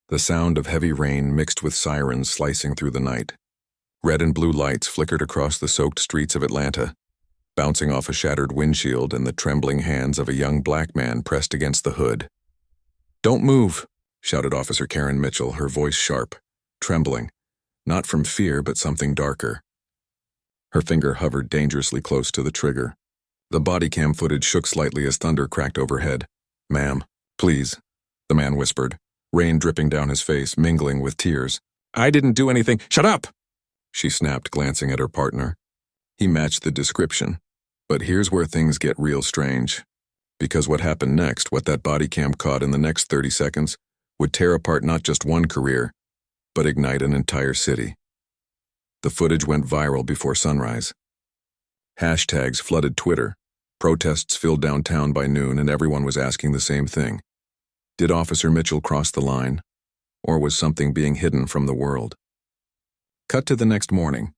The sound of heavy rain mixed with sirens slicing through the night. Red and blue lights flickered across the soaked streets of Atlanta, bouncing off a shattered windshield and the trembling hands of a young black man pressed against the hood. "Don't move," shouted Officer Karen Mitchell, her voice sharp, trembling, not from fear but something darker. Her finger hovered dangerously close to the trigger. The Bodycam footage shook slightly as thunder cracked overhead. "Ma'am, please," the man whispered, rain dripping down his face, mingling with tears. "I didn't do anything." "Shut up!" she snapped, glancing at her partner. He matched the description. But here's where things get real strange. Because what happened next, what that Bodycam caught in the next 30 seconds, would tear apart not just one career, but ignite an entire city. The footage went viral before sunrise. Hashtags flooded Twitter. Protests filled downtown by noon, and everyone was asking the same thing. Did Officer Mitchell cross the line? Or was something being hidden from the world? Cut to the next morning.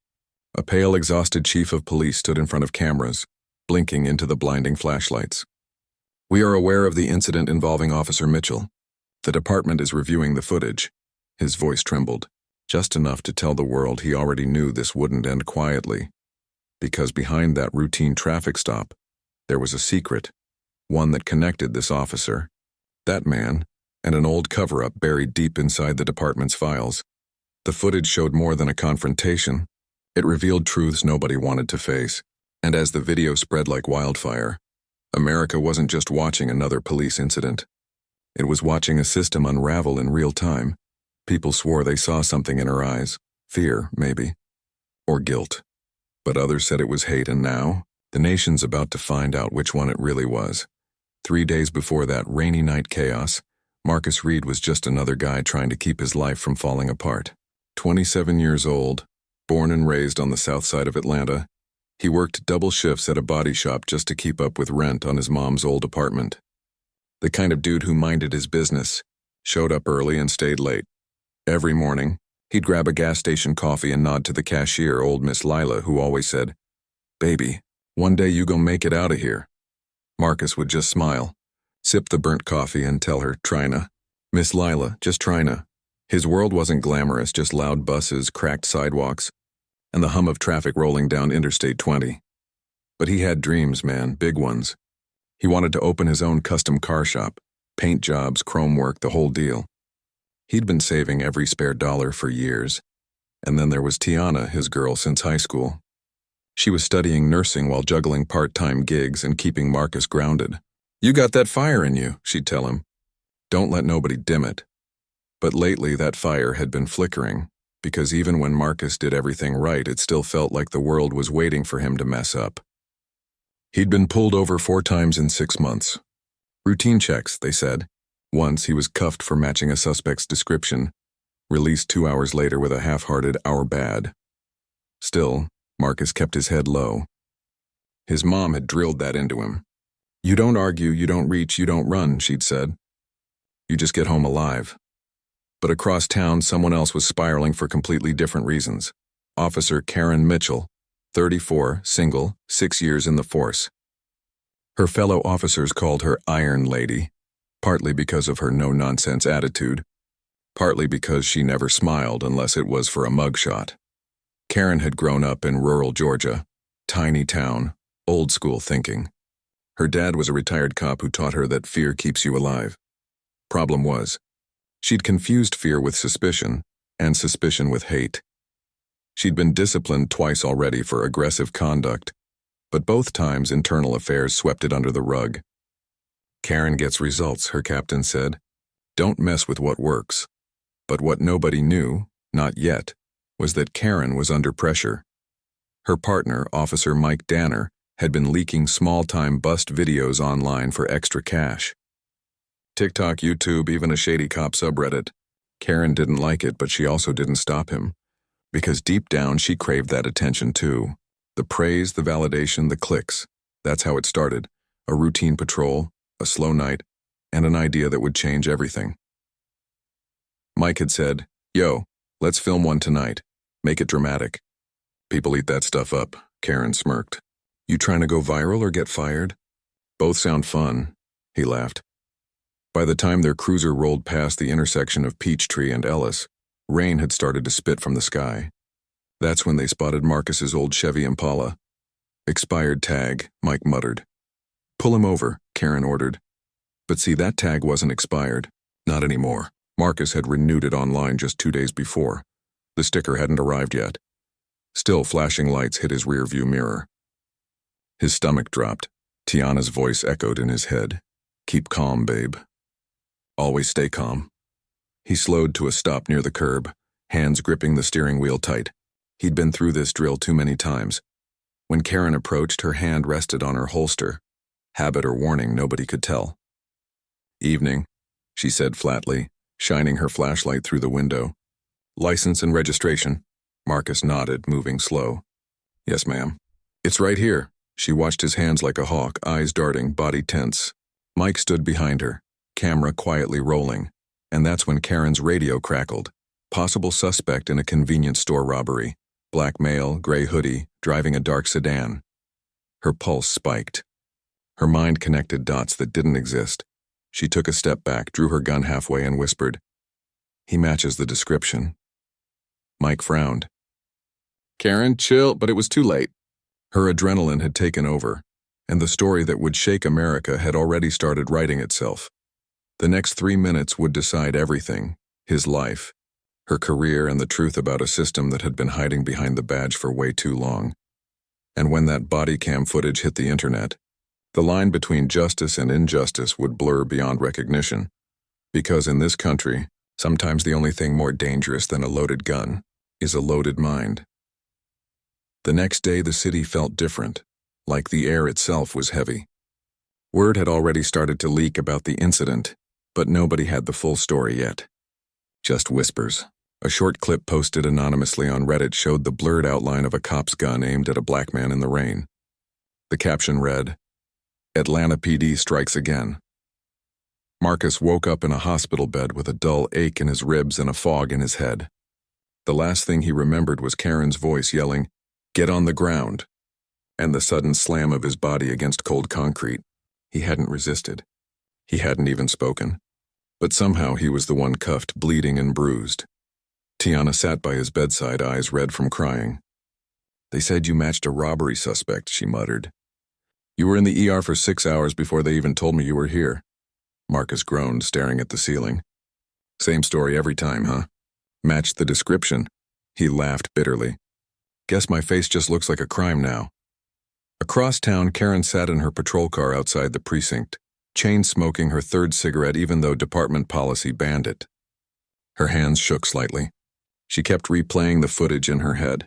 A pale, exhausted chief of police stood in front of cameras, blinking into the blinding flashlights. "We are aware of the incident involving Officer Mitchell. The department is reviewing the footage." His voice trembled, just enough to tell the world he already knew this wouldn't end quietly. Because behind that routine traffic stop, there was a secret, one that connected this officer, that man, and an old cover-up buried deep inside the department's files. The footage showed more than a confrontation. It revealed truths nobody wanted to face. And as the video spread like wildfire, America wasn't just watching another police incident. It was watching a system unravel in real time. People swore they saw something in her eyes. Fear, maybe. Or guilt. But others said it was hate, and now, the nation's about to find out which one it really was. 3 days before that rainy night chaos, Marcus Reed was just another guy trying to keep his life from falling apart. 27 years old, born and raised on the south side of Atlanta, he worked double shifts at a body shop just to keep up with rent on his mom's old apartment. The kind of dude who minded his business, showed up early and stayed late. Every morning, he'd grab a gas station coffee and nod to the cashier, old Miss Lila, who always said, "Baby, one day you gon' make it out of here." Marcus would just smile, sip the burnt coffee and tell her, "Tryna. Miss Lila, just tryna." His world wasn't glamorous, just loud buses, cracked sidewalks, and the hum of traffic rolling down Interstate 20. But he had dreams, man, big ones. He wanted to open his own custom car shop, paint jobs, chrome work, the whole deal. He'd been saving every spare dollar for years. And then there was Tiana, his girl since high school. She was studying nursing while juggling part-time gigs and keeping Marcus grounded. "You got that fire in you," she'd tell him. "Don't let nobody dim it." But lately that fire had been flickering, because even when Marcus did everything right, it still felt like the world was waiting for him to mess up. He'd been pulled over 4 times in 6 months. Routine checks, they said. Once he was cuffed for matching a suspect's description, released 2 hours later with a half-hearted "our bad." Still, Marcus kept his head low. His mom had drilled that into him. "You don't argue, you don't reach, you don't run," she'd said. "You just get home alive." But across town, someone else was spiraling for completely different reasons. Officer Karen Mitchell, 34, single, 6 years in the force. Her fellow officers called her Iron Lady, partly because of her no-nonsense attitude, partly because she never smiled unless it was for a mugshot. Karen had grown up in rural Georgia, tiny town, old-school thinking. Her dad was a retired cop who taught her that fear keeps you alive. Problem was, she'd confused fear with suspicion, and suspicion with hate. She'd been disciplined twice already for aggressive conduct, but both times internal affairs swept it under the rug. "Karen gets results," her captain said. "Don't mess with what works." But what nobody knew, not yet, was that Karen was under pressure. Her partner, Officer Mike Danner, had been leaking small-time bust videos online for extra cash. TikTok, YouTube, even a shady cop subreddit. Karen didn't like it, but she also didn't stop him. Because deep down, she craved that attention too. The praise, the validation, the clicks. That's how it started. A routine patrol, a slow night, and an idea that would change everything. Mike had said, "Yo, let's film one tonight. Make it dramatic." "People eat that stuff up," Karen smirked. "You trying to go viral or get fired?" "Both sound fun," he laughed. By the time their cruiser rolled past the intersection of Peachtree and Ellis, rain had started to spit from the sky. That's when they spotted Marcus's old Chevy Impala. "Expired tag," Mike muttered. "Pull him over," Karen ordered. But see, that tag wasn't expired. Not anymore. Marcus had renewed it online just 2 days before. The sticker hadn't arrived yet. Still, flashing lights hit his rearview mirror. His stomach dropped. Tiana's voice echoed in his head. "Keep calm, babe. Always stay calm." He slowed to a stop near the curb, hands gripping the steering wheel tight. He'd been through this drill too many times. When Karen approached, her hand rested on her holster. Habit or warning, nobody could tell. "Evening," she said flatly, shining her flashlight through the window. "License and registration." Marcus nodded, moving slow. "Yes, ma'am." "It's right here." She watched his hands like a hawk, eyes darting, body tense. Mike stood behind her, camera quietly rolling, and that's when Karen's radio crackled. Possible suspect in a convenience store robbery. Black male, gray hoodie, driving a dark sedan. Her pulse spiked. Her mind connected dots that didn't exist. She took a step back, drew her gun halfway, and whispered, "He matches the description." Mike frowned. "Karen, chill," but it was too late. Her adrenaline had taken over, and the story that would shake America had already started writing itself. The next 3 minutes would decide everything: his life, her career, and the truth about a system that had been hiding behind the badge for way too long. And when that Bodycam footage hit the internet, the line between justice and injustice would blur beyond recognition. Because in this country, sometimes the only thing more dangerous than a loaded gun is a loaded mind. The next day, the city felt different, like the air itself was heavy. Word had already started to leak about the incident, but nobody had the full story yet. Just whispers. A short clip posted anonymously on Reddit showed the blurred outline of a cop's gun aimed at a black man in the rain. The caption read, "Atlanta PD strikes again." Marcus woke up in a hospital bed with a dull ache in his ribs and a fog in his head. The last thing he remembered was Karen's voice yelling, "Get on the ground," and the sudden slam of his body against cold concrete. He hadn't resisted. He hadn't even spoken. But somehow he was the one cuffed, bleeding and bruised. Tiana sat by his bedside, eyes red from crying. "They said you matched a robbery suspect," she muttered. "You were in the ER for 6 hours before they even told me you were here." Marcus groaned, staring at the ceiling. "Same story every time, huh? Matched the description." He laughed bitterly. "Guess my face just looks like a crime now." Across town, Karen sat in her patrol car outside the precinct, chain-smoking her third cigarette even though department policy banned it. Her hands shook slightly. She kept replaying the footage in her head,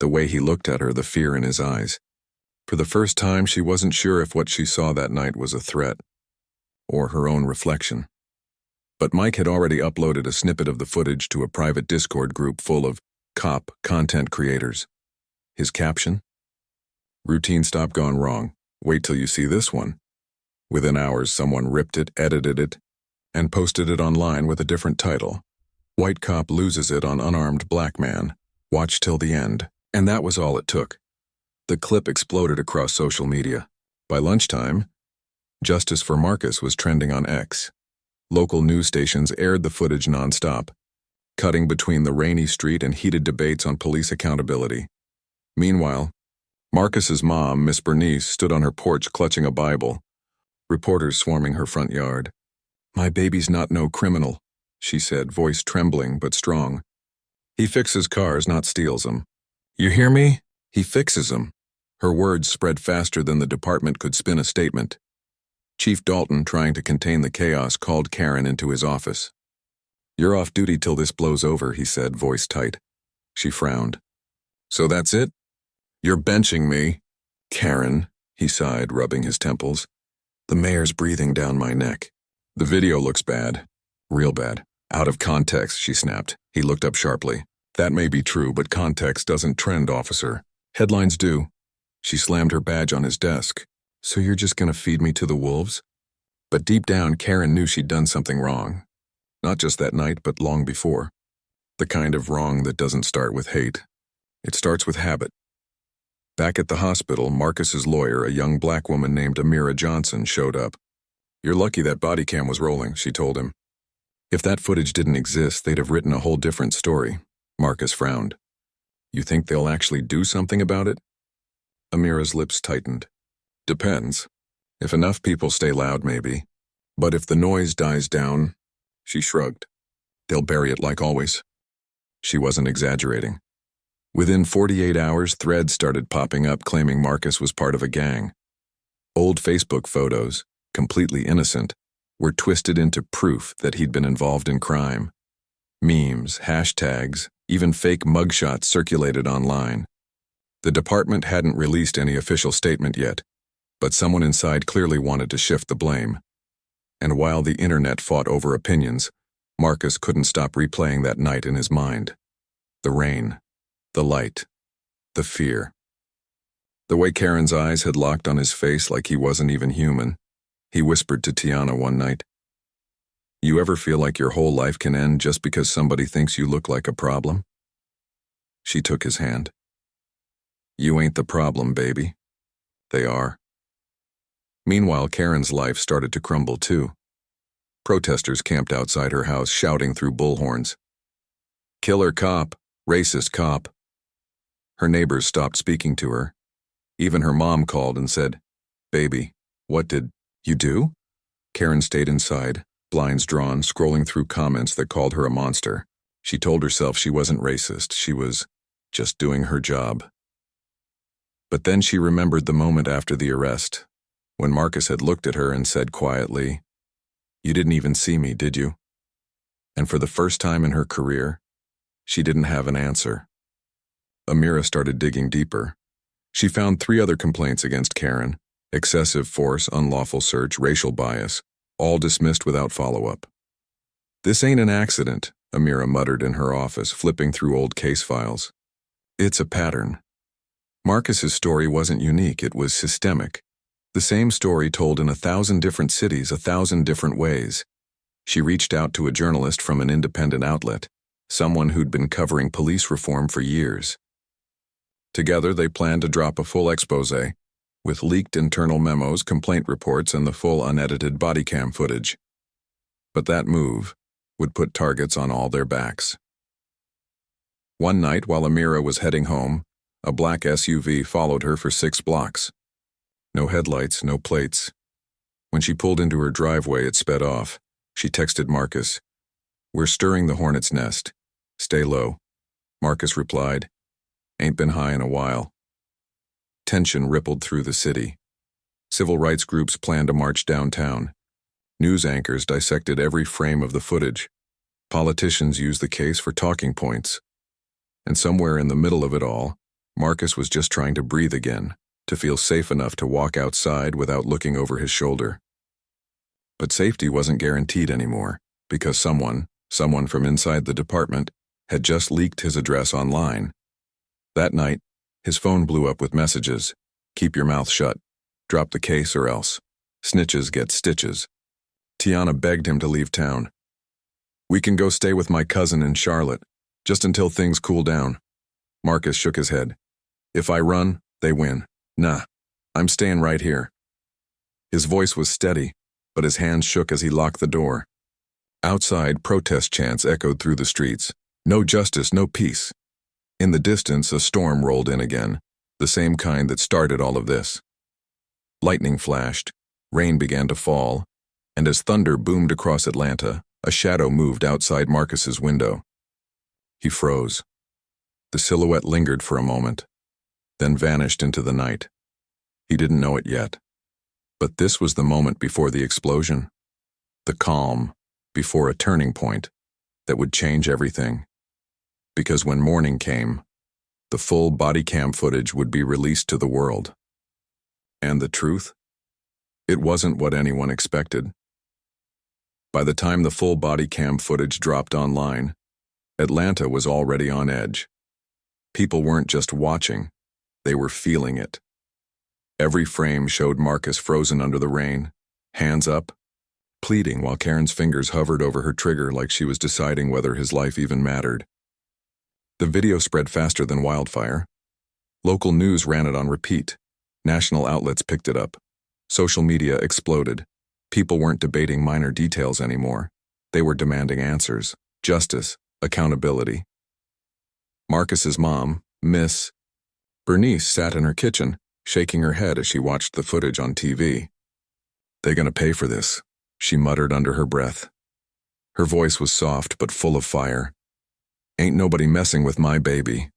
the way he looked at her, the fear in his eyes. For the first time, she wasn't sure if what she saw that night was a threat, or her own reflection. But Mike had already uploaded a snippet of the footage to a private Discord group full of cop content creators. His caption? "Routine stop gone wrong. Wait till you see this one." Within hours, someone ripped it, edited it, and posted it online with a different title. "White cop loses it on unarmed black man. Watch till the end." And that was all it took. The clip exploded across social media. By lunchtime, Justice for Marcus was trending on X. Local news stations aired the footage nonstop, cutting between the rainy street and heated debates on police accountability. Meanwhile, Marcus's mom, Miss Bernice, stood on her porch clutching a Bible, reporters swarming her front yard. "My baby's not no criminal," she said, voice trembling but strong. "He fixes cars, not steals them. You hear me? He fixes them." Her words spread faster than the department could spin a statement. Chief Dalton, trying to contain the chaos, called Karen into his office. "You're off duty till this blows over," he said, voice tight. She frowned. "So that's it? You're benching me?" "Karen," he sighed, rubbing his temples. "The mayor's breathing down my neck." "The video looks bad. Real bad." "Out of context," she snapped. He looked up sharply. "That may be true, but context doesn't trend, officer. Headlines do." She slammed her badge on his desk. "So you're just gonna feed me to the wolves?" But deep down, Karen knew she'd done something wrong. Not just that night, but long before. The kind of wrong that doesn't start with hate. It starts with habit. Back at the hospital, Marcus's lawyer, a young black woman named Amira Johnson, showed up. You're lucky that Bodycam was rolling, she told him. If that footage didn't exist, they'd have written a whole different story. Marcus frowned. You think they'll actually do something about it? Amira's lips tightened. Depends. If enough people stay loud, maybe. But if the noise dies down, she shrugged. They'll bury it like always. She wasn't exaggerating. Within 48 hours, threads started popping up claiming Marcus was part of a gang. Old Facebook photos, completely innocent, were twisted into proof that he'd been involved in crime. Memes, hashtags, even fake mugshots circulated online. The department hadn't released any official statement yet, but someone inside clearly wanted to shift the blame. And while the internet fought over opinions, Marcus couldn't stop replaying that night in his mind. The rain, the light, the fear. The way Karen's eyes had locked on his face like he wasn't even human, he whispered to Tiana one night, You ever feel like your whole life can end just because somebody thinks you look like a problem? She took his hand. You ain't the problem, baby. They are. Meanwhile, Karen's life started to crumble too. Protesters camped outside her house shouting through bullhorns. Killer cop, racist cop. Her neighbors stopped speaking to her. Even her mom called and said, Baby, what did you do? Karen stayed inside, blinds drawn, scrolling through comments that called her a monster. She told herself she wasn't racist, she was just doing her job. But then she remembered the moment after the arrest, when Marcus had looked at her and said quietly, You didn't even see me, did you? And for the first time in her career, she didn't have an answer. Amira started digging deeper. She found 3 other complaints against Karen: excessive force, unlawful search, racial bias, all dismissed without follow-up. This ain't an accident, Amira muttered in her office, flipping through old case files. It's a pattern. Marcus's story wasn't unique, it was systemic. The same story told in 1,000 different cities, 1,000 different ways. She reached out to a journalist from an independent outlet, someone who'd been covering police reform for years. Together, they planned to drop a full exposé, with leaked internal memos, complaint reports, and the full unedited Bodycam footage. But that move would put targets on all their backs. One night, while Amira was heading home, a black SUV followed her for 6 blocks. No headlights, no plates. When she pulled into her driveway, it sped off. She texted Marcus, We're stirring the hornet's nest. Stay low. Marcus replied, Ain't been high in a while. Tension rippled through the city. Civil rights groups planned a march downtown. News anchors dissected every frame of the footage. Politicians used the case for talking points. And somewhere in the middle of it all, Marcus was just trying to breathe again, to feel safe enough to walk outside without looking over his shoulder. But safety wasn't guaranteed anymore, because someone from inside the department, had just leaked his address online. That night, his phone blew up with messages. Keep your mouth shut. Drop the case or else. Snitches get stitches. Tiana begged him to leave town. We can go stay with my cousin in Charlotte, just until things cool down. Marcus shook his head. If I run, they win. Nah, I'm staying right here. His voice was steady, but his hands shook as he locked the door. Outside, protest chants echoed through the streets. No justice, no peace. In the distance, a storm rolled in again, the same kind that started all of this. Lightning flashed, rain began to fall, and as thunder boomed across Atlanta, a shadow moved outside Marcus's window. He froze. The silhouette lingered for a moment, then vanished into the night. He didn't know it yet. But this was the moment before the explosion. The calm, before a turning point, that would change everything. Because when morning came, the full Bodycam footage would be released to the world. And the truth? It wasn't what anyone expected. By the time the full Bodycam footage dropped online, Atlanta was already on edge. People weren't just watching, they were feeling it. Every frame showed Marcus frozen under the rain, hands up, pleading while Karen's fingers hovered over her trigger like she was deciding whether his life even mattered. The video spread faster than wildfire. Local news ran it on repeat. National outlets picked it up. Social media exploded. People weren't debating minor details anymore. They were demanding answers, justice, accountability. Marcus's mom, Miss Bernice, sat in her kitchen, shaking her head as she watched the footage on TV. "They gonna pay for this," she muttered under her breath. Her voice was soft but full of fire. "Ain't nobody messing with my baby."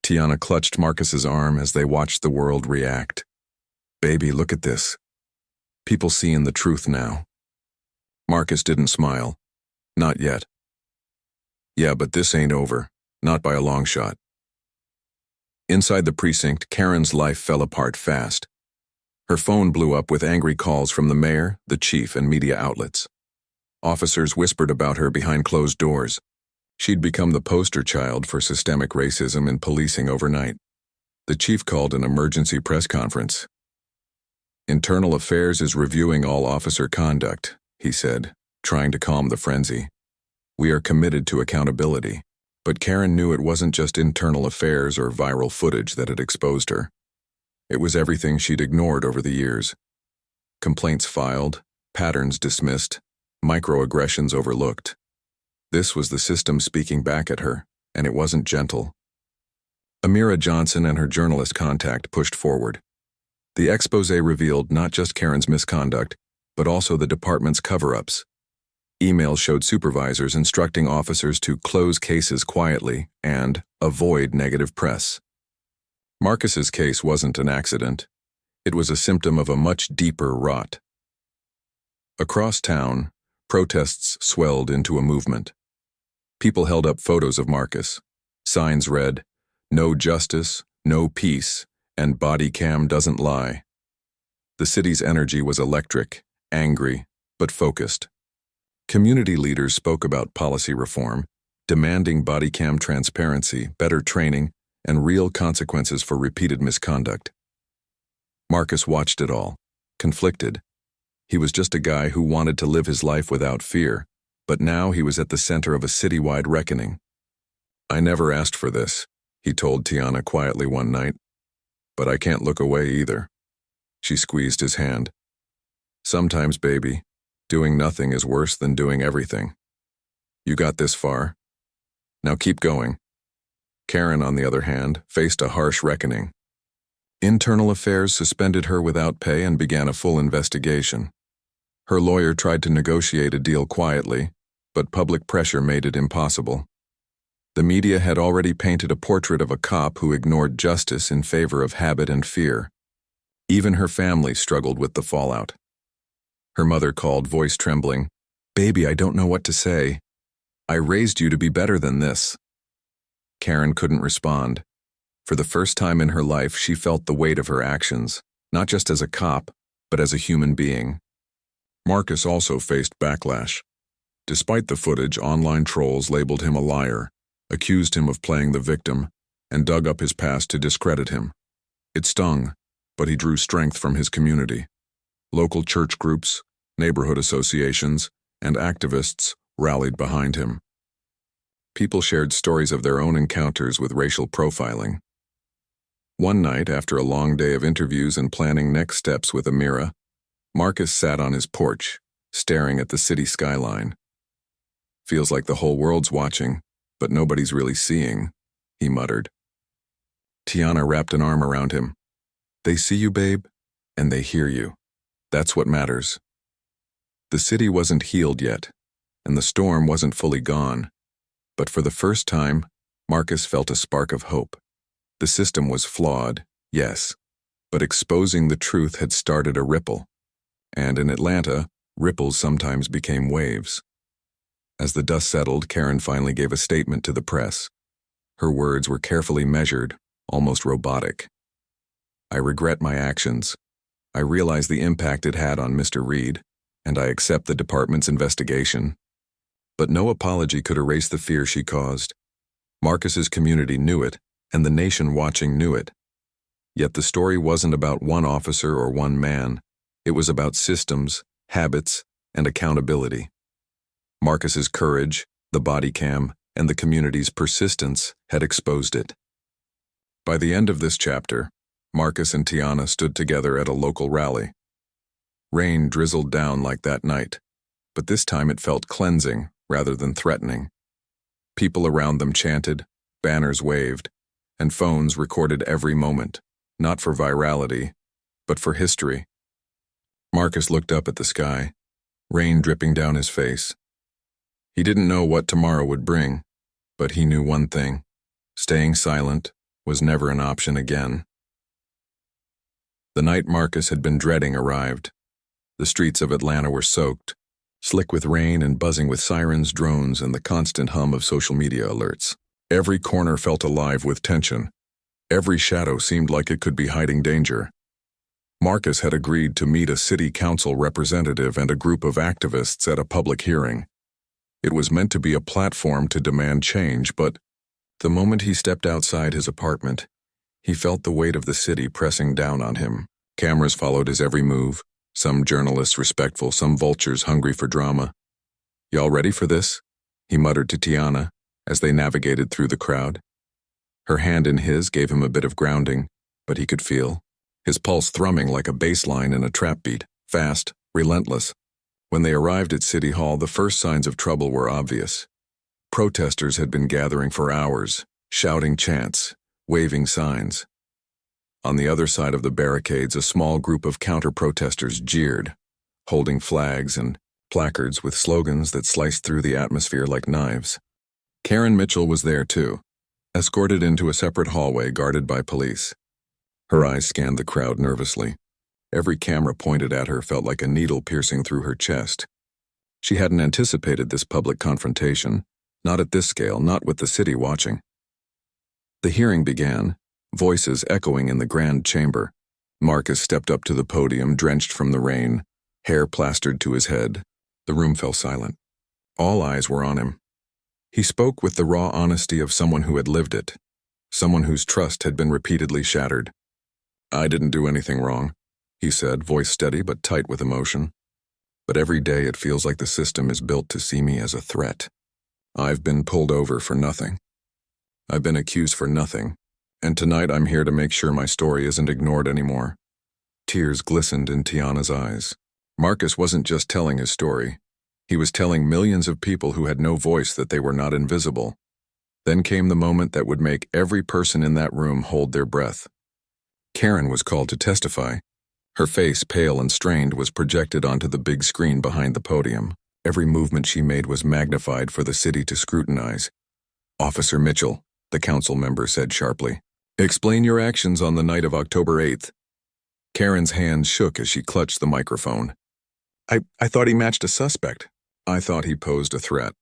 Tiana clutched Marcus's arm as they watched the world react. "Baby, look at this. People seeing the truth now." Marcus didn't smile. "Not yet." "Yeah, but this ain't over. Not by a long shot." Inside the precinct, Karen's life fell apart fast. Her phone blew up with angry calls from the mayor, the chief, and media outlets. Officers whispered about her behind closed doors. She'd become the poster child for systemic racism in policing overnight. The chief called an emergency press conference. "Internal Affairs is reviewing all officer conduct," he said, trying to calm the frenzy. "We are committed to accountability." But Karen knew it wasn't just internal affairs or viral footage that had exposed her. It was everything she'd ignored over the years. Complaints filed, patterns dismissed, microaggressions overlooked. This was the system speaking back at her, and it wasn't gentle. Amira Johnson and her journalist contact pushed forward. The exposé revealed not just Karen's misconduct, but also the department's cover-ups. Emails showed supervisors instructing officers to close cases quietly and avoid negative press. Marcus's case wasn't an accident. It was a symptom of a much deeper rot. Across town, protests swelled into a movement. People held up photos of Marcus. Signs read, "No justice, no peace, and Bodycam doesn't lie." The city's energy was electric, angry, but focused. Community leaders spoke about policy reform, demanding bodycam transparency, better training, and real consequences for repeated misconduct. Marcus watched it all, conflicted. He was just a guy who wanted to live his life without fear, but now he was at the center of a citywide reckoning. "I never asked for this," he told Tiana quietly one night. "But I can't look away either." She squeezed his hand. "Sometimes, baby, doing nothing is worse than doing everything. You got this far. Now keep going." Karen, on the other hand, faced a harsh reckoning. Internal Affairs suspended her without pay and began a full investigation. Her lawyer tried to negotiate a deal quietly, but public pressure made it impossible. The media had already painted a portrait of a cop who ignored justice in favor of habit and fear. Even her family struggled with the fallout. Her mother called, voice trembling, "Baby, I don't know what to say. I raised you to be better than this." Karen couldn't respond. For the first time in her life, she felt the weight of her actions, not just as a cop, but as a human being. Marcus also faced backlash. Despite the footage, online trolls labeled him a liar, accused him of playing the victim, and dug up his past to discredit him. It stung, but he drew strength from his community. Local church groups, neighborhood associations, and activists rallied behind him. People shared stories of their own encounters with racial profiling. One night, after a long day of interviews and planning next steps with Amira, Marcus sat on his porch, staring at the city skyline. "Feels like the whole world's watching, but nobody's really seeing," he muttered. Tiana wrapped an arm around him. "They see you, babe, and they hear you. That's what matters." The city wasn't healed yet, and the storm wasn't fully gone. But for the first time, Marcus felt a spark of hope. The system was flawed, yes, but exposing the truth had started a ripple. And in Atlanta, ripples sometimes became waves. As the dust settled, Karen finally gave a statement to the press. Her words were carefully measured, almost robotic. "I regret my actions. I realize the impact it had on Mr. Reed, and I accept the department's investigation." But no apology could erase the fear she caused. Marcus's community knew it, and the nation watching knew it. Yet the story wasn't about one officer or one man. It was about systems, habits, and accountability. Marcus's courage, the body cam, and the community's persistence had exposed it. By the end of this chapter, Marcus and Tiana stood together at a local rally. Rain drizzled down like that night, but this time it felt cleansing rather than threatening. People around them chanted, banners waved, and phones recorded every moment, not for virality, but for history. Marcus looked up at the sky, rain dripping down his face. He didn't know what tomorrow would bring, but he knew one thing: staying silent was never an option again. The night Marcus had been dreading arrived. The streets of Atlanta were soaked, slick with rain and buzzing with sirens, drones, and the constant hum of social media alerts. Every corner felt alive with tension. Every shadow seemed like it could be hiding danger. Marcus had agreed to meet a city council representative and a group of activists at a public hearing. It was meant to be a platform to demand change, but the moment he stepped outside his apartment, he felt the weight of the city pressing down on him. Cameras followed his every move, some journalists respectful, some vultures hungry for drama. "Y'all ready for this?" he muttered to Tiana as they navigated through the crowd. Her hand in his gave him a bit of grounding, but he could feel his pulse thrumming like a bass line in a trap beat, fast, relentless. When they arrived at City Hall, the first signs of trouble were obvious. Protesters had been gathering for hours, shouting chants, waving signs. On the other side of the barricades, a small group of counter-protesters jeered, holding flags and placards with slogans that sliced through the atmosphere like knives. Karen Mitchell was there too, escorted into a separate hallway guarded by police. Her eyes scanned the crowd nervously. Every camera pointed at her felt like a needle piercing through her chest. She hadn't anticipated this public confrontation, not at this scale, not with the city watching. The hearing began, voices echoing in the grand chamber. Marcus stepped up to the podium, drenched from the rain, hair plastered to his head. The room fell silent. All eyes were on him. He spoke with the raw honesty of someone who had lived it, someone whose trust had been repeatedly shattered. "I didn't do anything wrong," he said, voice steady but tight with emotion. "But every day it feels like the system is built to see me as a threat. I've been pulled over for nothing. I've been accused for nothing, and tonight I'm here to make sure my story isn't ignored anymore." Tears glistened in Tiana's eyes. Marcus wasn't just telling his story. He was telling millions of people who had no voice that they were not invisible. Then came the moment that would make every person in that room hold their breath. Karen was called to testify. Her face, pale and strained, was projected onto the big screen behind the podium. Every movement she made was magnified for the city to scrutinize. "Officer Mitchell," the council member said sharply, "explain your actions on the night of October 8th. Karen's hands shook as she clutched the microphone. I thought he matched a suspect. I thought he posed a threat."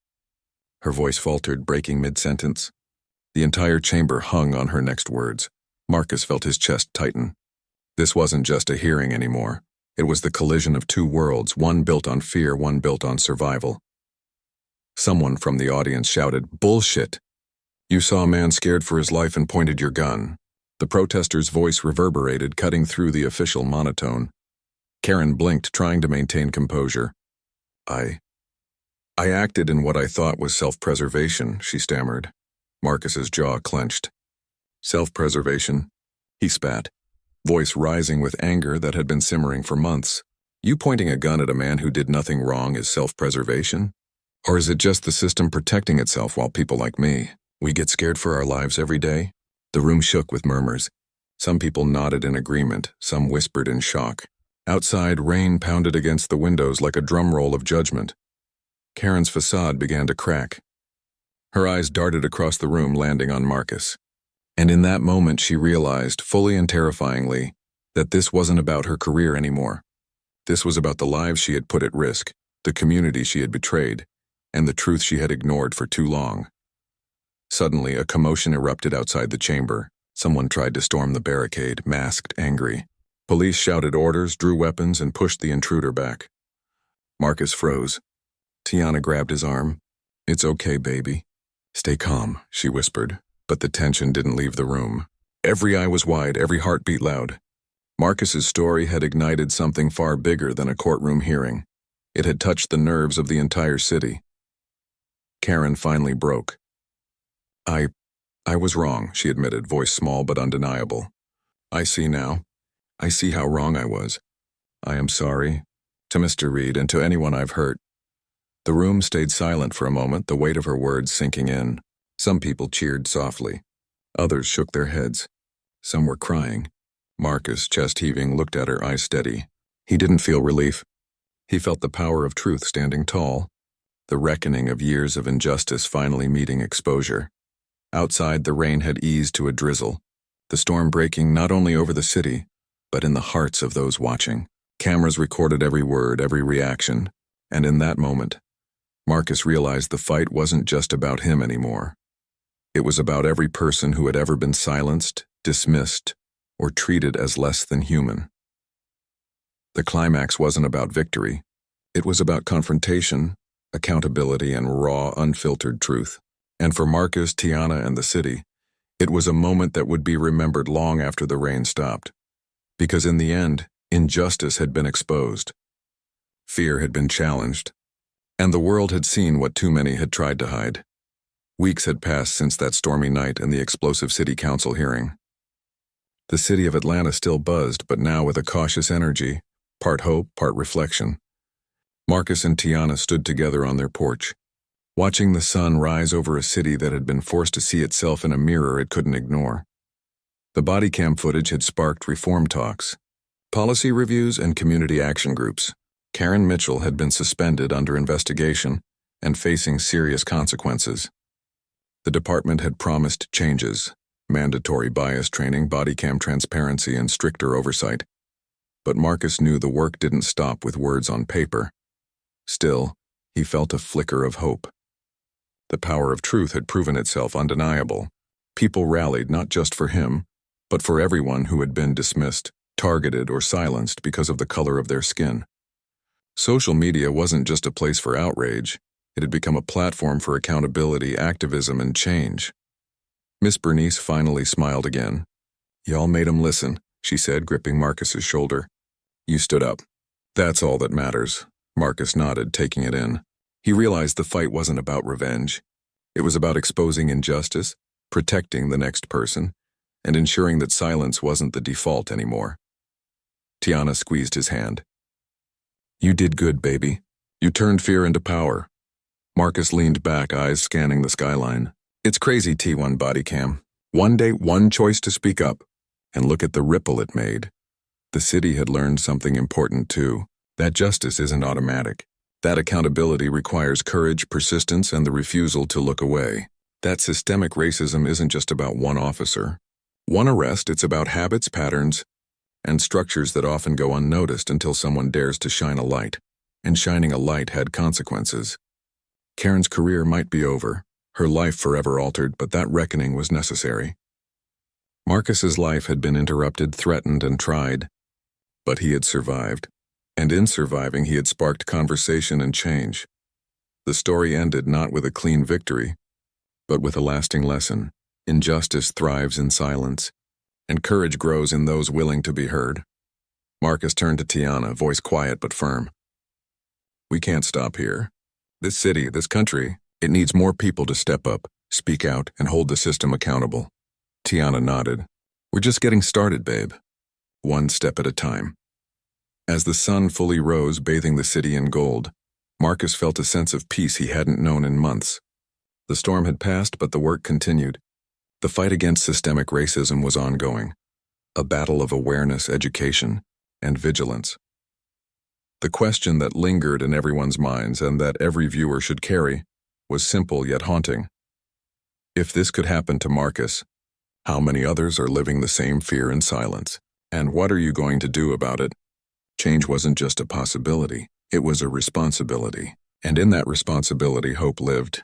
Her voice faltered, breaking mid-sentence. The entire chamber hung on her next words. Marcus felt his chest tighten. This wasn't just a hearing anymore. It was the collision of two worlds, one built on fear, one built on survival. Someone from the audience shouted, "Bullshit! You saw a man scared for his life and pointed your gun." The protester's voice reverberated, cutting through the official monotone. Karen blinked, trying to maintain composure. I acted in what I thought was self-preservation," she stammered. Marcus's jaw clenched. "Self-preservation?" He spat, voice rising with anger that had been simmering for months. "You pointing a gun at a man who did nothing wrong is self-preservation? Or is it just the system protecting itself while people like me, we get scared for our lives every day?" The room shook with murmurs. Some people nodded in agreement, some whispered in shock. Outside, rain pounded against the windows like a drum roll of judgment. Karen's facade began to crack. Her eyes darted across the room, landing on Marcus. And in that moment she realized, fully and terrifyingly, that this wasn't about her career anymore. This was about the lives she had put at risk, the community she had betrayed, and the truth she had ignored for too long. Suddenly, a commotion erupted outside the chamber. Someone tried to storm the barricade, masked, angry. Police shouted orders, drew weapons, and pushed the intruder back. Marcus froze. Tiana grabbed his arm. "It's okay, baby. Stay calm," she whispered, but the tension didn't leave the room. Every eye was wide, every heart beat loud. Marcus's story had ignited something far bigger than a courtroom hearing. It had touched the nerves of the entire city. Karen finally broke. I was wrong," she admitted, voice small but undeniable. "I see now. I see how wrong I was. I am sorry, To Mr. Reed and to anyone I've hurt." The room stayed silent for a moment, the weight of her words sinking in. Some people cheered softly. Others shook their heads. Some were crying. Marcus, chest heaving, looked at her, eyes steady. He didn't feel relief. He felt the power of truth standing tall, the reckoning of years of injustice finally meeting exposure. Outside, the rain had eased to a drizzle, the storm breaking not only over the city, but in the hearts of those watching. Cameras recorded every word, every reaction, and in that moment, Marcus realized the fight wasn't just about him anymore. It was about every person who had ever been silenced, dismissed, or treated as less than human. The climax wasn't about victory. It was about confrontation, accountability, and raw, unfiltered truth. And for Marcus, Tiana, and the city, it was a moment that would be remembered long after the rain stopped. Because in the end, injustice had been exposed. Fear had been challenged. And the world had seen what too many had tried to hide. Weeks had passed since that stormy night and the explosive city council hearing. The city of Atlanta still buzzed, but now with a cautious energy, part hope, part reflection. Marcus and Tiana stood together on their porch, watching the sun rise over a city that had been forced to see itself in a mirror it couldn't ignore. The Bodycam footage had sparked reform talks, policy reviews, and community action groups. Karen Mitchell had been suspended under investigation and facing serious consequences. The department had promised changes, mandatory bias training, Bodycam transparency, and stricter oversight. But Marcus knew the work didn't stop with words on paper. Still, he felt a flicker of hope. The power of truth had proven itself undeniable. People rallied not just for him, but for everyone who had been dismissed, targeted, or silenced because of the color of their skin. Social media wasn't just a place for outrage. It had become a platform for accountability, activism, and change. Miss Bernice finally smiled again. "Y'all made 'em listen," she said, gripping Marcus's shoulder. "You stood up. That's all that matters." Marcus nodded, taking it in. He realized the fight wasn't about revenge. It was about exposing injustice, protecting the next person, and ensuring that silence wasn't the default anymore. Tiana squeezed his hand. "You did good, baby. You turned fear into power." Marcus leaned back, eyes scanning the skyline. "It's crazy, T1 Bodycam. One day, one choice to speak up, and look at the ripple it made." The city had learned something important too, that justice isn't automatic. That accountability requires courage, persistence, and the refusal to look away. That systemic racism isn't just about one officer, one arrest. It's about habits, patterns, and structures that often go unnoticed until someone dares to shine a light. And shining a light had consequences. Karen's career might be over, her life forever altered, but that reckoning was necessary. Marcus's life had been interrupted, threatened, and tried, but he had survived. And in surviving, he had sparked conversation and change. The story ended not with a clean victory, but with a lasting lesson. Injustice thrives in silence, and courage grows in those willing to be heard. Marcus turned to Tiana, voice quiet but firm. "We can't stop here. This city, this country, it needs more people to step up, speak out, and hold the system accountable." Tiana nodded. "We're just getting started, babe. One step at a time." As the sun fully rose, bathing the city in gold, Marcus felt a sense of peace he hadn't known in months. The storm had passed, but the work continued. The fight against systemic racism was ongoing, a battle of awareness, education, and vigilance. The question that lingered in everyone's minds and that every viewer should carry was simple yet haunting. If this could happen to Marcus, how many others are living the same fear in silence? And what are you going to do about it? Change wasn't just a possibility, it was a responsibility. And in that responsibility, hope lived.